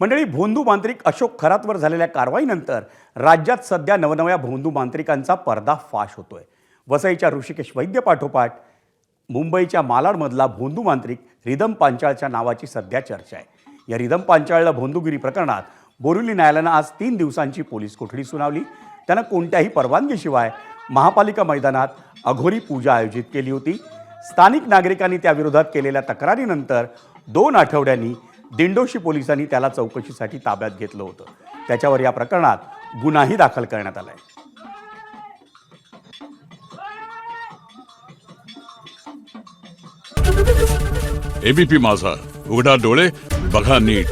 मंडळी, भोंदू मांत्रिक अशोक खरातवर झालेल्या कारवाईनंतर राज्यात सध्या नवनव्या भोंदू मांत्रिकांचा पर्दाफाश होतोय. वसईच्या ऋषिकेश वैद्य पाठोपाठ मुंबईच्या मालाडमधला भोंदू मांत्रिक रिदम पांचाळच्या नावाची सध्या चर्चा आहे. या रिदम पांचाळला भोंदूगिरी प्रकरणात बोरिवली न्यायालयानं आज 3 दिवसांची पोलीस कोठडी सुनावली. त्यानं कोणत्याही परवानगीशिवाय महापालिका मैदानात अघोरी पूजा आयोजित केली होती. स्थानिक नागरिकांनी त्याविरोधात केलेल्या तक्रारीनंतर 2 आठवड्यांनी दिंडोशी पोलिसांनी त्याला चौकशीसाठी ताब्यात घेतलं होतं. त्याच्यावर या प्रकरणात गुन्हाही दाखल करण्यात आलाय. एबीपी माझा, उघडा डोळे बघा नीट.